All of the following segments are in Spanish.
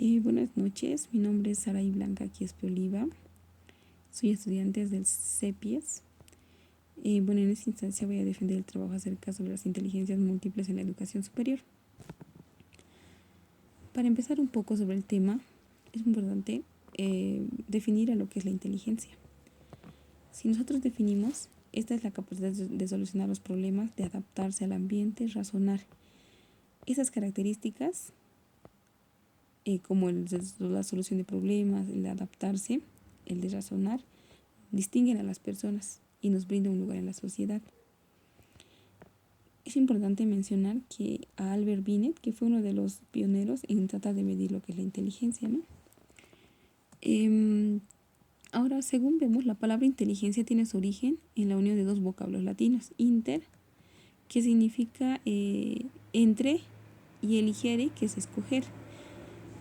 Buenas noches, mi nombre es Saray Blanca Quispe Oliva, soy estudiante del CEPIES. En esta instancia voy a defender el trabajo acerca sobre las inteligencias múltiples en la educación superior. Para empezar un poco sobre el tema, es importante definir a lo que es la inteligencia. Si nosotros definimos, esta es la capacidad de solucionar los problemas, de adaptarse al ambiente, razonar. Esas características como la solución de problemas, el de adaptarse, el de razonar, distinguen a las personas y nos brindan un lugar en la sociedad. Es importante mencionar que a Albert Binet, que fue uno de los pioneros en tratar de medir lo que es la inteligencia, ¿no? Ahora, según vemos, la palabra inteligencia tiene su origen en la unión de dos vocablos latinos, inter, que significa entre, y eligere, que es escoger.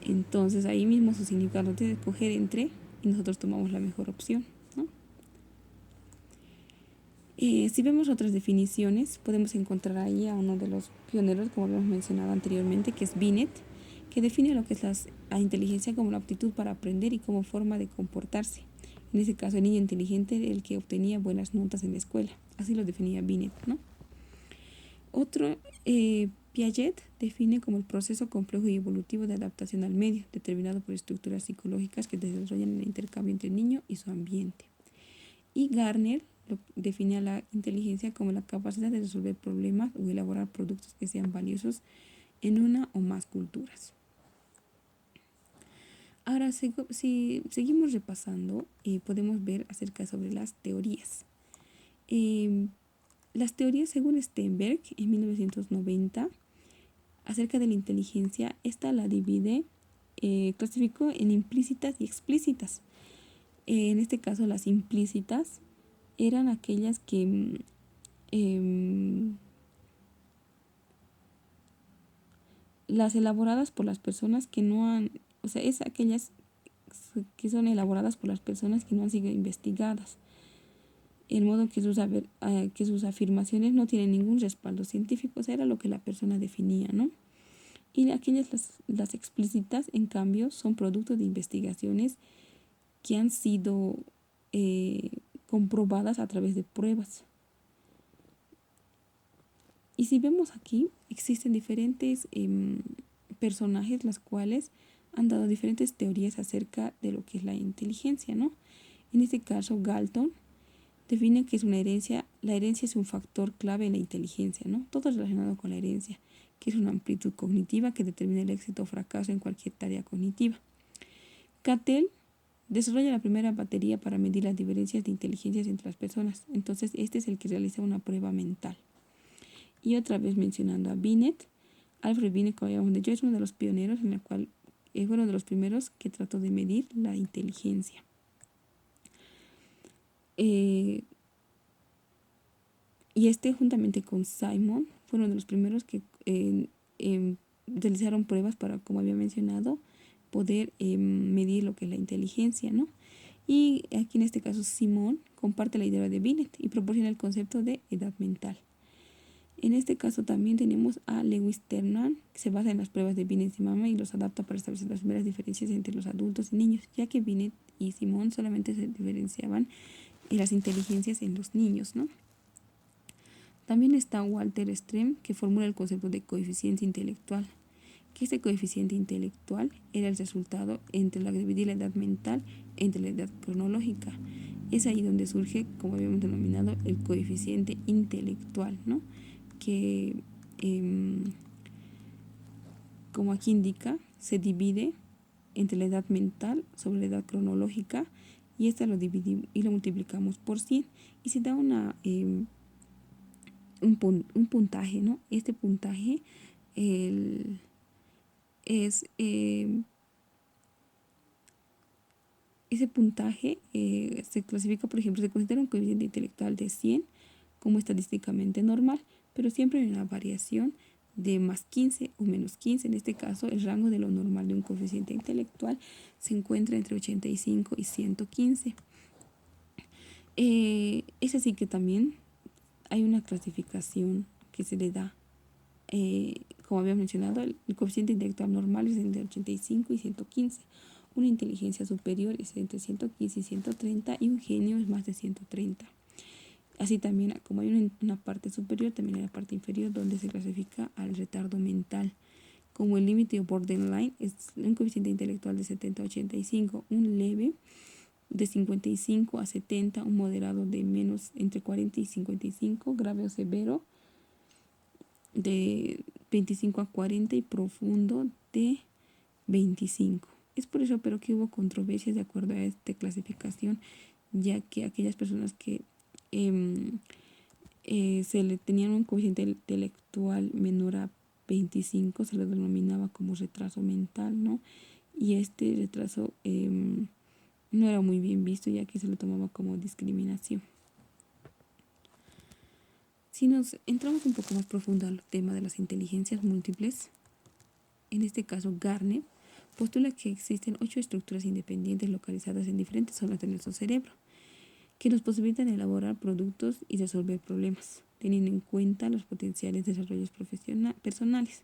Entonces ahí mismo su significado es escoger entre y nosotros tomamos la mejor opción, ¿no? Si vemos otras definiciones, podemos encontrar ahí a uno de los pioneros, como habíamos mencionado anteriormente, que es Binet, que define lo que es la inteligencia como la aptitud para aprender y como forma de comportarse. En ese caso, el niño inteligente, el que obtenía buenas notas en la escuela. Así lo definía Binet, ¿no? Otro, Piaget define como el proceso complejo y evolutivo de adaptación al medio, determinado por estructuras psicológicas que desarrollan el intercambio entre el niño y su ambiente. Y Gardner define a la inteligencia como la capacidad de resolver problemas o elaborar productos que sean valiosos en una o más culturas. Ahora, si seguimos repasando, podemos ver acerca sobre las teorías. Las teorías, según Sternberg, en 1990, acerca de la inteligencia, esta la divide, clasificó en implícitas y explícitas. En este caso, las implícitas eran aquellas que las elaboradas por las personas que no han, o sea, es aquellas que son elaboradas por las personas que no han sido investigadas, en modo que sus afirmaciones no tienen ningún respaldo científico, o sea, era lo que la persona definía, ¿no? Y aquellas, las explícitas, en cambio, son producto de investigaciones que han sido comprobadas a través de pruebas. Y si vemos aquí, existen diferentes personajes los cuales han dado diferentes teorías acerca de lo que es la inteligencia, ¿no? En este caso, Galton define que es una herencia. La herencia es un factor clave en la inteligencia, ¿no? Todo es relacionado con la herencia, que es una amplitud cognitiva que determina el éxito o fracaso en cualquier tarea cognitiva. Cattell desarrolla la primera batería para medir las diferencias de inteligencias entre las personas. Entonces, este es el que realiza una prueba mental. Y otra vez mencionando a Binet, Alfred Binet, como habíamos dicho, es uno de los pioneros en la cual fue uno de los primeros que trató de medir la inteligencia. Y juntamente con Simon, fue uno de los primeros que realizaron pruebas para, como había mencionado, poder medir lo que es la inteligencia, ¿no? Y aquí en este caso Simon comparte la idea de Binet y proporciona el concepto de edad mental. En este caso también tenemos a Lewis Ternan, que se basa en las pruebas de Binet y Mama y los adapta para establecer las primeras diferencias entre los adultos y niños, ya que Binet y Simon solamente se diferenciaban en las inteligencias en los niños, ¿no? También está Walter Strem, que formula el concepto de coeficiente intelectual, que este coeficiente intelectual era el resultado entre dividir la edad mental entre la edad cronológica. Es ahí donde surge, como habíamos denominado, el coeficiente intelectual, ¿no? Que, como aquí indica, se divide entre la edad mental sobre la edad cronológica y esta lo dividimos y lo multiplicamos por 100 y se da un puntaje, ¿no? Este puntaje ese puntaje se clasifica, por ejemplo, se considera un coeficiente intelectual de 100 como estadísticamente normal, pero siempre hay una variación de más 15 o menos 15. En este caso, el rango de lo normal de un coeficiente intelectual se encuentra entre 85 y 115. Es así que también hay una clasificación que se le da como había mencionado, el coeficiente intelectual normal es entre 85 y 115. Una inteligencia superior es entre 115 y 130 y un genio es más de 130. Así también, como hay una parte superior, también hay la parte inferior donde se clasifica al retardo mental. Como el límite o borderline es un coeficiente intelectual de 70 a 85, un leve de 55 a 70, un moderado de menos entre 40 y 55, grave o severo de 25 a 40 y profundo de 25. Es por eso pero que hubo controversias de acuerdo a esta clasificación, ya que aquellas personas que se le tenían un coeficiente intelectual menor a 25 se le denominaba como retraso mental, ¿no? Y este retraso no era muy bien visto, ya que se lo tomaba como discriminación. Si nos entramos un poco más profundo al tema de las inteligencias múltiples, en este caso Garner postula que existen 8 estructuras independientes localizadas en diferentes zonas de nuestro cerebro, que nos posibilitan elaborar productos y resolver problemas, teniendo en cuenta los potenciales desarrollos personales.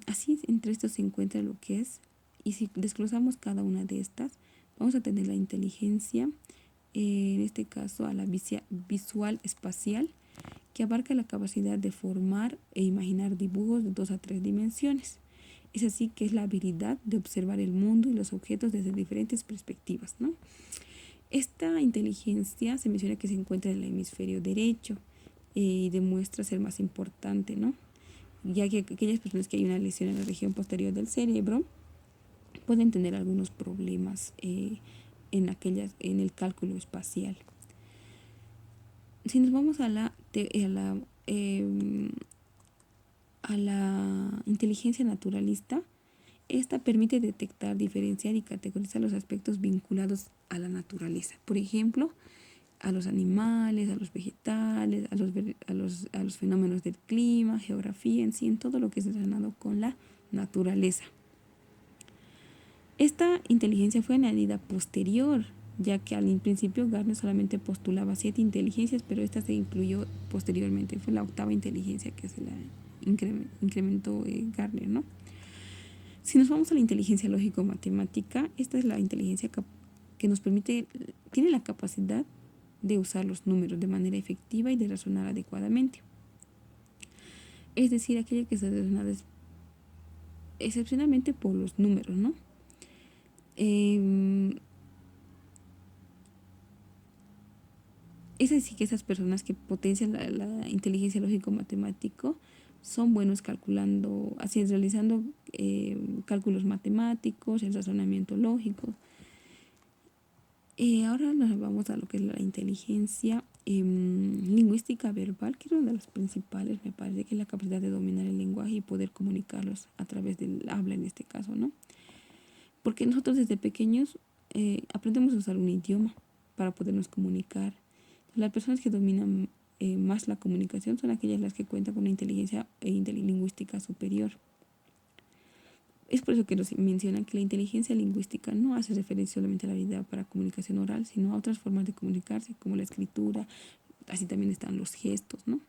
Así, entre estos se encuentra lo que es, y si desglosamos cada una de estas, vamos a tener la inteligencia, en este caso a la visual espacial, que abarca la capacidad de formar e imaginar dibujos de 2 a 3 dimensiones. Es así que es la habilidad de observar el mundo y los objetos desde diferentes perspectivas, ¿no? Esta inteligencia se menciona que se encuentra en el hemisferio derecho y demuestra ser más importante, ¿no? Ya que aquellas personas que hay una lesión en la región posterior del cerebro pueden tener algunos problemas en el cálculo espacial. Si nos vamos a la inteligencia naturalista, esta permite detectar, diferenciar y categorizar los aspectos vinculados a la naturaleza. Por ejemplo, a los animales, a los vegetales, a los fenómenos del clima, geografía en sí, en todo lo que es relacionado con la naturaleza. Esta inteligencia fue añadida posterior, ya que al principio Garner solamente postulaba 7 inteligencias, pero esta se incluyó posteriormente. Fue la 8ª inteligencia que se la incrementó Garner, ¿no? Si nos vamos a la inteligencia lógico-matemática, esta es la inteligencia que nos permite, tiene la capacidad de usar los números de manera efectiva y de razonar adecuadamente. Es decir, aquella que se razona excepcionalmente por los números, ¿no? Es decir, que esas personas que potencian la inteligencia lógico-matemático son buenos calculando, así realizando cálculos matemáticos, el razonamiento lógico. Ahora nos vamos a lo que es la inteligencia lingüística verbal, que es una de las principales, me parece, que es la capacidad de dominar el lenguaje y poder comunicarlos a través del habla en este caso, ¿no? Porque nosotros desde pequeños aprendemos a usar un idioma para podernos comunicar. Las personas que dominan más la comunicación son aquellas las que cuentan con una inteligencia lingüística superior. Es por eso que nos mencionan que la inteligencia lingüística no hace referencia solamente a la habilidad para comunicación oral, sino a otras formas de comunicarse, como la escritura, así también están los gestos, ¿no?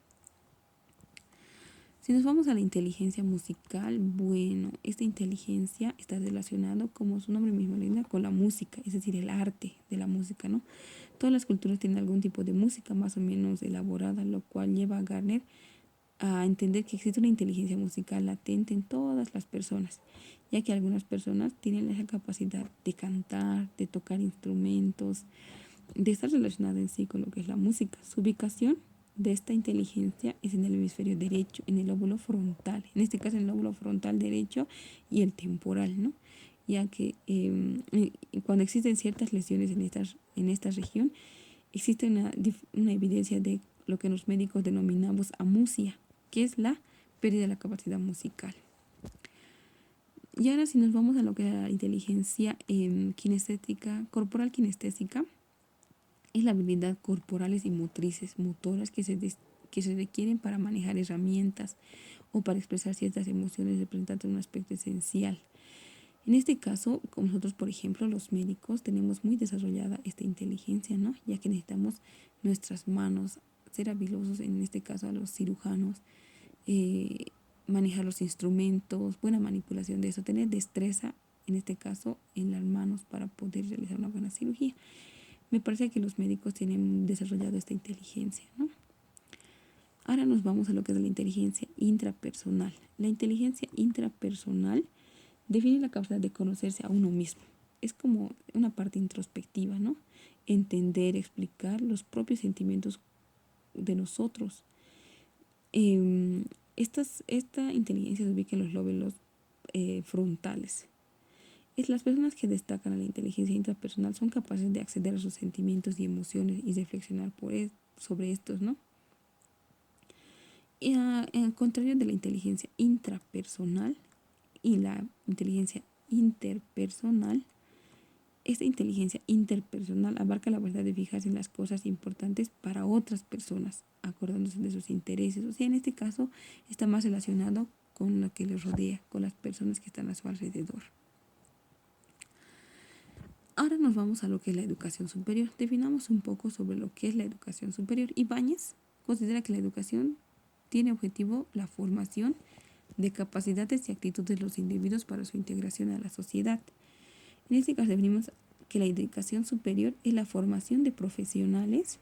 Si nos vamos a la inteligencia musical, bueno, esta inteligencia está relacionada, como su nombre mismo le indica, con la música, es decir, el arte de la música, ¿no? Todas las culturas tienen algún tipo de música más o menos elaborada, lo cual lleva a Garner a entender que existe una inteligencia musical latente en todas las personas, ya que algunas personas tienen esa capacidad de cantar, de tocar instrumentos, de estar relacionada en sí con lo que es la música. Su ubicación de esta inteligencia es en el hemisferio derecho, en el lóbulo frontal, en este caso en el lóbulo frontal derecho y el temporal, ¿no? Ya que cuando existen ciertas lesiones en esta región, existe una evidencia de lo que los médicos denominamos amusia, que es la pérdida de la capacidad musical. Y ahora si nos vamos a lo que es la inteligencia kinestética, corporal kinestésica, es la habilidad corporales y motoras que se requieren para manejar herramientas o para expresar ciertas emociones representando un aspecto esencial. En este caso, como nosotros, por ejemplo, los médicos, tenemos muy desarrollada esta inteligencia, ¿no? Ya que necesitamos nuestras manos, ser habilosos, en este caso a los cirujanos, manejar los instrumentos, buena manipulación de eso, tener destreza, en este caso, en las manos para poder realizar una buena cirugía. Me parece que los médicos tienen desarrollado esta inteligencia, ¿no? Ahora nos vamos a lo que es la inteligencia intrapersonal. La inteligencia intrapersonal define la capacidad de conocerse a uno mismo. Es como una parte introspectiva, ¿no? Entender, explicar los propios sentimientos de nosotros. Esta inteligencia se ubica en los lóbulos frontales. Las personas que destacan a la inteligencia intrapersonal son capaces de acceder a sus sentimientos y emociones y reflexionar sobre estos, ¿no? Y al contrario de la inteligencia intrapersonal y la inteligencia interpersonal, esta inteligencia interpersonal abarca la habilidad de fijarse en las cosas importantes para otras personas, acordándose de sus intereses. O sea, en este caso está más relacionado con lo que les rodea, con las personas que están a su alrededor. Ahora nos vamos a lo que es la educación superior. Definamos un poco sobre lo que es la educación superior. Ibáñez considera que la educación tiene objetivo la formación de capacidades y actitudes de los individuos para su integración a la sociedad. En este caso definimos que la educación superior es la formación de profesionales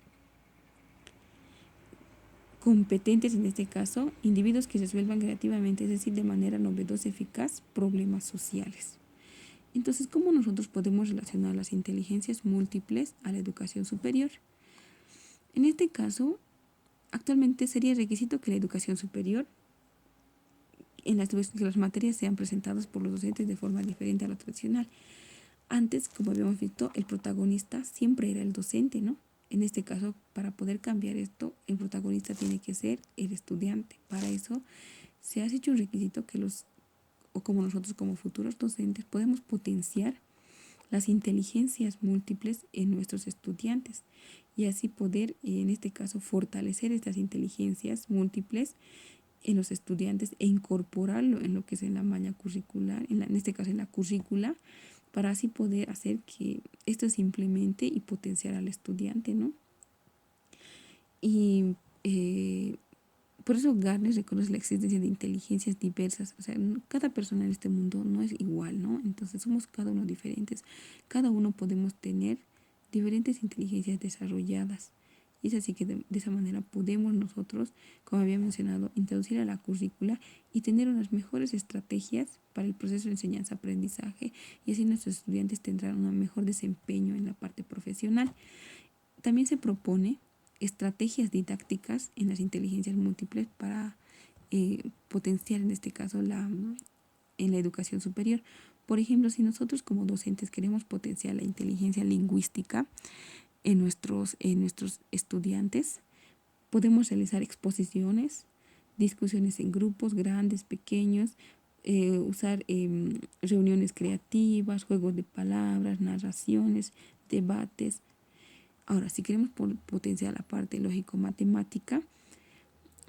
competentes, en este caso, individuos que resuelvan creativamente, es decir, de manera novedosa y eficaz, problemas sociales. Entonces, ¿cómo nosotros podemos relacionar las inteligencias múltiples a la educación superior? En este caso, actualmente sería requisito que la educación superior, que las materias sean presentadas por los docentes de forma diferente a lo tradicional. Antes, como habíamos visto, el protagonista siempre era el docente, ¿no? En este caso, para poder cambiar esto, el protagonista tiene que ser el estudiante. Para eso se ha hecho un requisito que como nosotros como futuros docentes, podemos potenciar las inteligencias múltiples en nuestros estudiantes y así poder, en este caso, fortalecer estas inteligencias múltiples en los estudiantes e incorporarlo en lo que es en la malla curricular, en este caso en la currícula, para así poder hacer que esto se implemente y potenciar al estudiante, ¿no? Y por eso Gardner reconoce la existencia de inteligencias diversas. O sea, cada persona en este mundo no es igual, ¿no? Entonces somos cada uno diferentes. Cada uno podemos tener diferentes inteligencias desarrolladas. Y es así que de esa manera podemos nosotros, como había mencionado, introducir a la currícula y tener unas mejores estrategias para el proceso de enseñanza-aprendizaje y así nuestros estudiantes tendrán un mejor desempeño en la parte profesional. También se propone estrategias didácticas en las inteligencias múltiples para potenciar en este caso en la educación superior. Por ejemplo, si nosotros como docentes queremos potenciar la inteligencia lingüística en nuestros estudiantes, podemos realizar exposiciones, discusiones en grupos grandes, pequeños, usar reuniones creativas, juegos de palabras, narraciones, debates. Ahora, si queremos potenciar la parte lógico-matemática,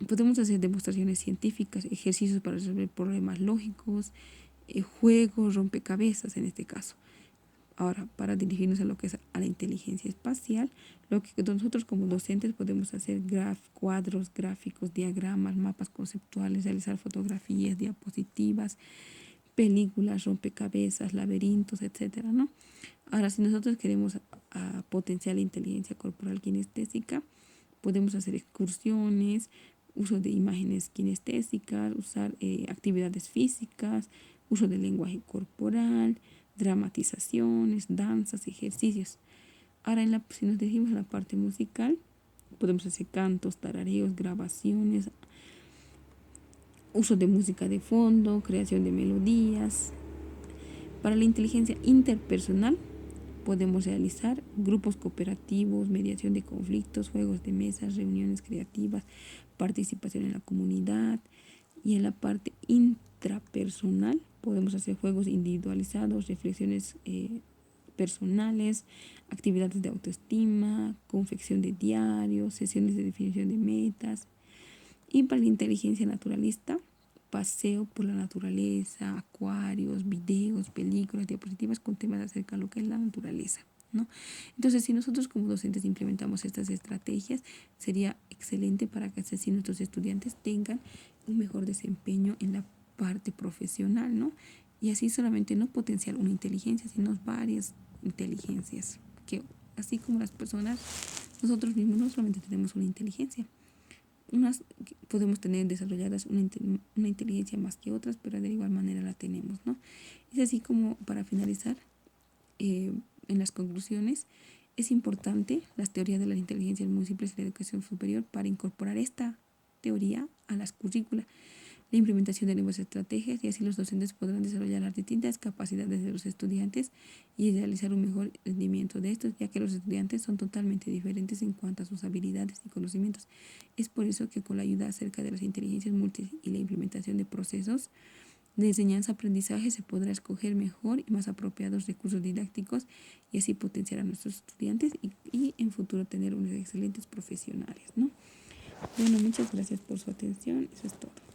podemos hacer demostraciones científicas, ejercicios para resolver problemas lógicos, juegos, rompecabezas en este caso. Ahora, para dirigirnos a lo que es a la inteligencia espacial, lo que nosotros como docentes podemos hacer cuadros, gráficos, diagramas, mapas conceptuales, realizar fotografías, diapositivas, películas, rompecabezas, laberintos, etcétera, ¿no? Ahora, si nosotros queremos potenciar la inteligencia corporal kinestésica, podemos hacer excursiones, uso de imágenes kinestésicas, usar actividades físicas, uso del lenguaje corporal, dramatizaciones, danzas, ejercicios. Ahora, si nos dirigimos a la parte musical, podemos hacer cantos, tarareos, grabaciones, uso de música de fondo, creación de melodías. Para la inteligencia interpersonal, podemos realizar grupos cooperativos, mediación de conflictos, juegos de mesas, reuniones creativas, participación en la comunidad. Y en la parte intrapersonal podemos hacer juegos individualizados, reflexiones personales, actividades de autoestima, confección de diarios, sesiones de definición de metas. Y para la inteligencia naturalista, paseo por la naturaleza, acuarios, videos, películas, diapositivas con temas acerca de lo que es la naturaleza, ¿no? Entonces, si nosotros como docentes implementamos estas estrategias, sería excelente para que así nuestros estudiantes tengan un mejor desempeño en la parte profesional, ¿no? Y así solamente no potenciar una inteligencia, sino varias inteligencias, que así como las personas, nosotros mismos no solamente tenemos una inteligencia, unas podemos tener desarrolladas una inteligencia más que otras, pero de igual manera la tenemos, ¿no? Es así como para finalizar, en las conclusiones, es importante las teorías de las inteligencias múltiples en la educación superior para incorporar esta teoría a las currículas, la implementación de nuevas estrategias, y así los docentes podrán desarrollar las distintas capacidades de los estudiantes y realizar un mejor rendimiento de estos, ya que los estudiantes son totalmente diferentes en cuanto a sus habilidades y conocimientos. Es por eso que con la ayuda acerca de las inteligencias múltiples y la implementación de procesos de enseñanza-aprendizaje se podrá escoger mejor y más apropiados recursos didácticos, y así potenciar a nuestros estudiantes y en futuro tener unos excelentes profesionales, ¿no? Bueno, muchas gracias por su atención. Eso es todo.